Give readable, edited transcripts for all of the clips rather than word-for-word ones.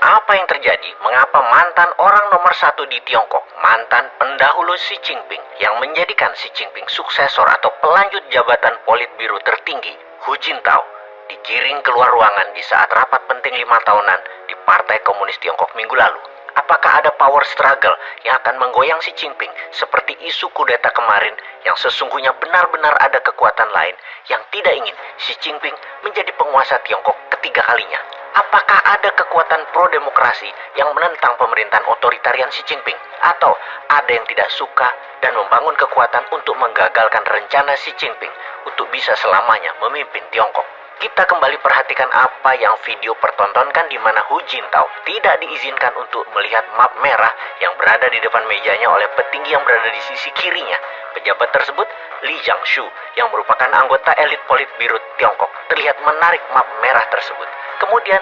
Apa yang terjadi? Mengapa mantan orang nomor satu di Tiongkok, mantan pendahulu Xi Jinping yang menjadikan Xi Jinping suksesor atau pelanjut jabatan Politbiro tertinggi, Hu Jintao, digiring keluar ruangan di saat rapat penting 5 tahunan di Partai Komunis Tiongkok minggu lalu? Apakah ada power struggle yang akan menggoyang Xi Jinping seperti isu kudeta kemarin yang sesungguhnya benar-benar ada kekuatan lain yang tidak ingin Xi Jinping menjadi penguasa Tiongkok ketiga kalinya? Apakah ada kekuatan pro-demokrasi yang menentang pemerintahan otoritarian Xi Jinping? Atau ada yang tidak suka dan membangun kekuatan untuk menggagalkan rencana Xi Jinping untuk bisa selamanya memimpin Tiongkok? Kita kembali perhatikan apa yang video pertontonkan di mana Hu Jintao tidak diizinkan untuk melihat map merah yang berada di depan mejanya oleh petinggi yang berada di sisi kirinya. Pejabat tersebut, Li Jiangshu, yang merupakan anggota elit Politbiro Tiongkok, terlihat menarik map merah tersebut. Kemudian,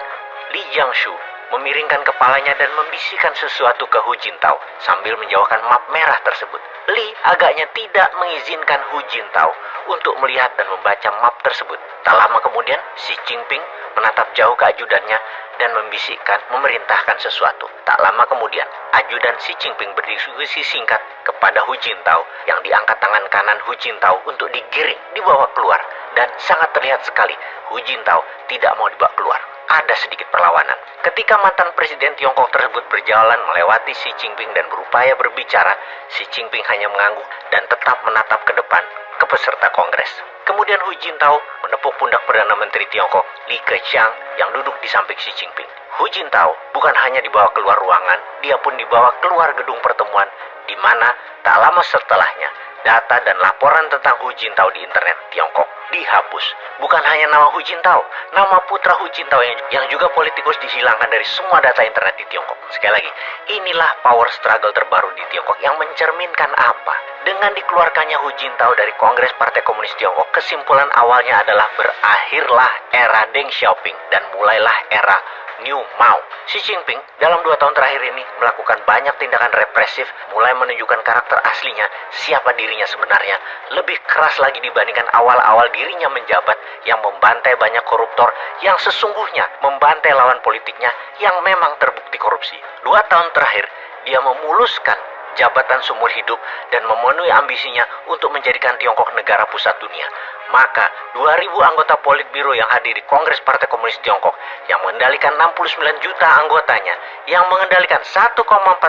Li Jiangshu memiringkan kepalanya dan membisikkan sesuatu ke Hu Jintao sambil menjauhkan map merah tersebut. Li agaknya tidak mengizinkan Hu Jintao untuk melihat dan membaca map tersebut. Tak lama kemudian, Xi Jinping menatap jauh ke ajudannya dan membisikkan, memerintahkan sesuatu. Tak lama kemudian, ajudan Xi Jinping berdiskusi singkat kepada Hu Jintao yang diangkat tangan kanan Hu Jintao untuk digiring, dibawa keluar. Dan sangat terlihat sekali, Hu Jintao tidak mau dibawa keluar. Ada sedikit perlawanan. Ketika mantan presiden Tiongkok tersebut berjalan melewati Xi Jinping dan berupaya berbicara, Xi Jinping hanya mengangguk dan tetap menatap ke depan ke peserta kongres. Kemudian Hu Jintao menepuk pundak Perdana Menteri Tiongkok, Li Keqiang, yang duduk di samping Xi Jinping. Hu Jintao bukan hanya dibawa keluar ruangan, dia pun dibawa keluar gedung pertemuan, di mana tak lama setelahnya, data dan laporan tentang Hu Jintao di internet Tiongkok dihapus. Bukan hanya nama Hu Jintao, nama putra Hu Jintao yang juga politikus dihilangkan dari semua data internet di Tiongkok. Sekali lagi, inilah power struggle terbaru di Tiongkok yang mencerminkan apa? Dengan dikeluarkannya Hu Jintao dari Kongres Partai Komunis Tiongkok, kesimpulan awalnya adalah berakhirlah era Deng Xiaoping dan mulailah era New Mao. Xi Jinping dalam 2 tahun terakhir ini melakukan banyak tindakan represif, mulai menunjukkan karakter aslinya, siapa dirinya sebenarnya, lebih keras lagi dibandingkan awal-awal dirinya menjabat yang membantai banyak koruptor yang sesungguhnya membantai lawan politiknya yang memang terbukti korupsi. 2 tahun terakhir dia memuluskan jabatan seumur hidup dan memenuhi ambisinya untuk menjadikan Tiongkok negara pusat dunia. Maka 2.000 anggota Politbiro yang hadir di Kongres Partai Komunis Tiongkok yang mengendalikan 69 juta anggotanya, yang mengendalikan 1,4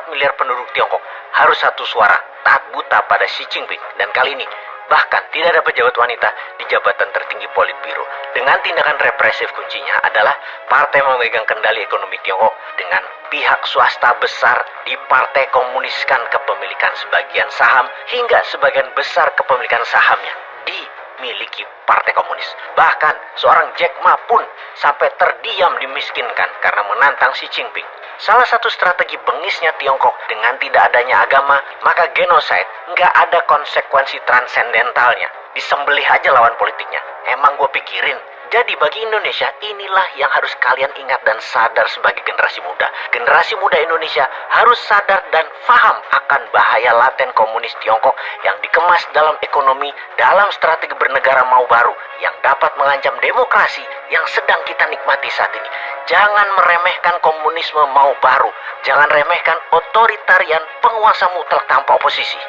miliar penduduk Tiongkok, harus satu suara taat buta pada Xi Jinping. Dan kali ini bahkan tidak ada pejabat wanita di jabatan tertinggi Politbiro. Dengan tindakan represif, kuncinya adalah partai memegang kendali ekonomi Tiongkok dengan pihak swasta besar dipartai-komuniskan kepemilikan sebagian saham hingga sebagian besar kepemilikan sahamnya dimiliki Partai Komunis. Bahkan seorang Jack Ma pun sampai terdiam dimiskinkan karena menantang Xi Jinping. Salah satu strategi bengisnya Tiongkok dengan tidak adanya agama, maka genocide nggak ada konsekuensi transendentalnya. Disembelih aja lawan politiknya. Emang gue pikirin. Jadi bagi Indonesia, inilah yang harus kalian ingat dan sadar sebagai generasi muda. Generasi muda Indonesia harus sadar dan paham akan bahaya laten komunis Tiongkok yang dikemas dalam ekonomi, dalam strategi bernegara mau baru yang dapat mengancam demokrasi yang sedang kita nikmati saat ini. Jangan meremehkan komunisme mau baru. Jangan remehkan otoritarian penguasa mutlak tanpa oposisi.